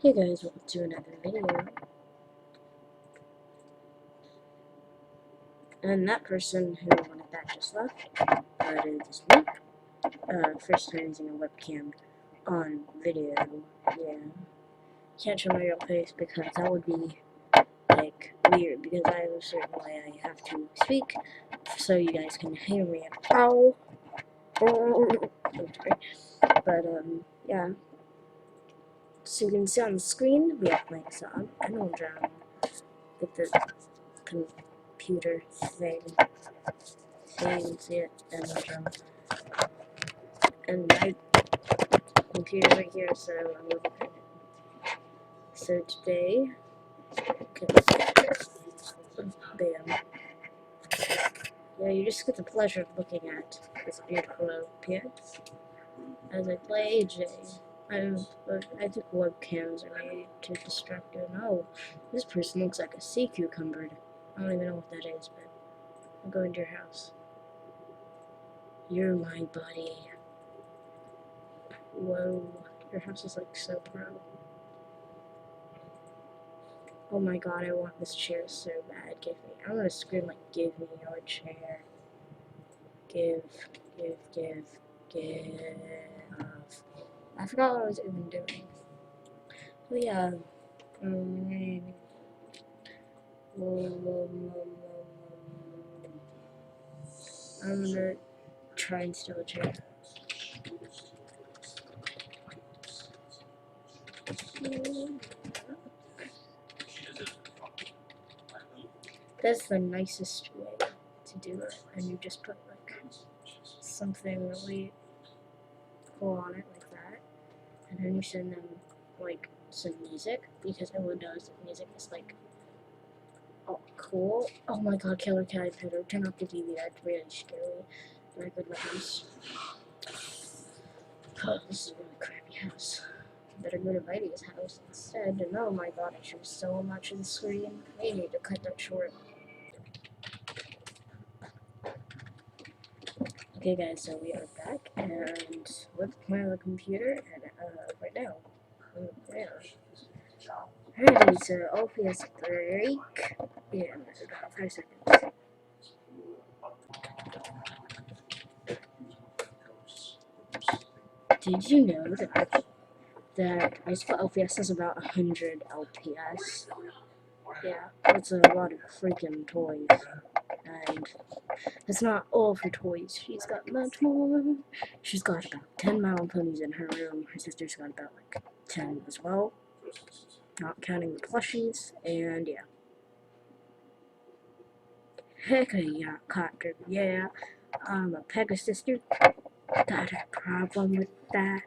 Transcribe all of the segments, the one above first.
Hey guys, welcome to another video. And that person who wanted that just left, but it is me. First time using a webcam on video. Yeah. Can't show my real face because that would be, like, weird, because I have a certain way I have to speak, so you guys can hear me. Ow! But, yeah. So you can see on the screen, we have my song, and I'll drown with the computer thing. So you can see it, and my computer right here, so I'm looking at it. So today, bam. Yeah, you just get the pleasure of looking at this beautiful OPS as I play AJ. I think webcams are made to distract you. No, this person looks like a sea cucumber. I don't even know what that is, but I'll go into your house. You're my buddy. Whoa, your house is like so pro. Oh my god, I want this chair so bad. I'm gonna scream like, give me your chair. Give. I forgot what I was even doing. But yeah. I'm gonna try and steal a chair. That's the nicest way to do it, and you just put like something really cool on it like that, and then you send them like some music, because I would notice if music is like, oh cool. Oh my god, killer cat pitter, turn off the TV, that's really scary. Very good weapons. Oh, this is a really crappy house. Better go to Vitey's house instead. And oh my god, I show so much in the screen. I need to cut that short. Okay guys, so we are back, and with my computer, and right now, ready to OPS break in about 5 seconds. Did you know that I spot LPS is about 100 LPS? Yeah, that's a lot of freaking toys, and it's not all for toys. She's got much more. She's got about 10 My Little Ponies in her room. Her sister's got about like 10 as well, not counting the plushies, and yeah. Heck yeah, Copter, yeah. I'm a Pegasus dude. Got a problem with that?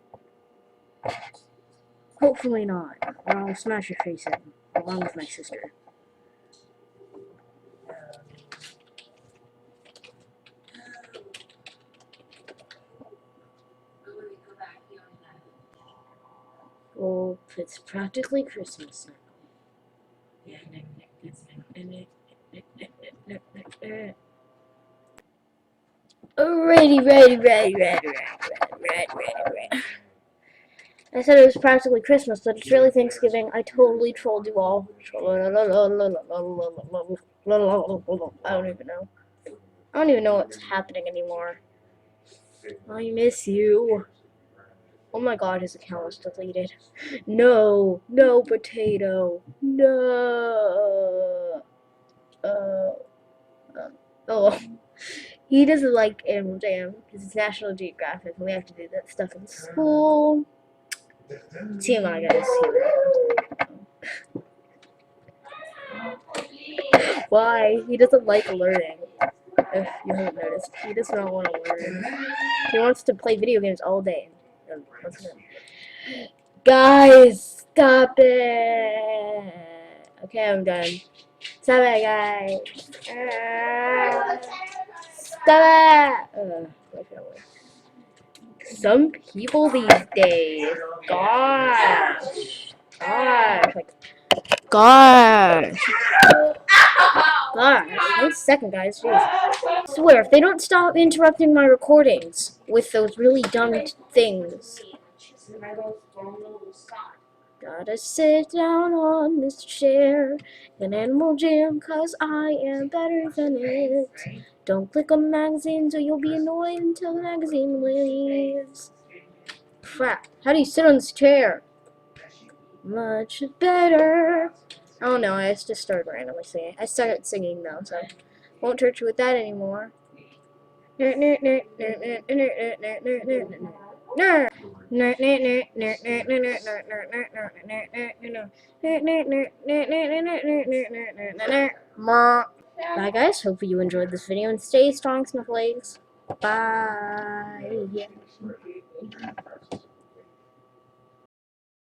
Hopefully not, or I'll smash your face in, along with my sister. Well, it's practically Christmas now. Ready. I said it was practically Christmas, but it's really Thanksgiving. I totally trolled you all. I don't even know. I don't even know what's happening anymore. I miss you. Oh my god, his account was deleted. No potato. No. Oh. He doesn't like Animal Jam because it's National Geographic and we have to do that stuff in school. TMI, guys. Why? He doesn't like learning. If you haven't noticed, he does not want to learn. He wants to play video games all day. Guys, stop it! Okay, I'm done. Stop it, guys. Stop it! Some people these days, gosh, gosh. 1 second, guys. Jeez. I swear, if they don't stop interrupting my recordings with those really dumb things. Gotta sit down on this chair in Animal Jam, 'cause I am better than it. Don't click on magazines or you'll be annoyed until the magazine leaves. Crap, how do you sit on this chair? Much better. Oh no, I just started randomly singing. I started singing though, so won't hurt you with that anymore. Bye guys, hope you enjoyed this video and stay strong, snowflakes. Bye.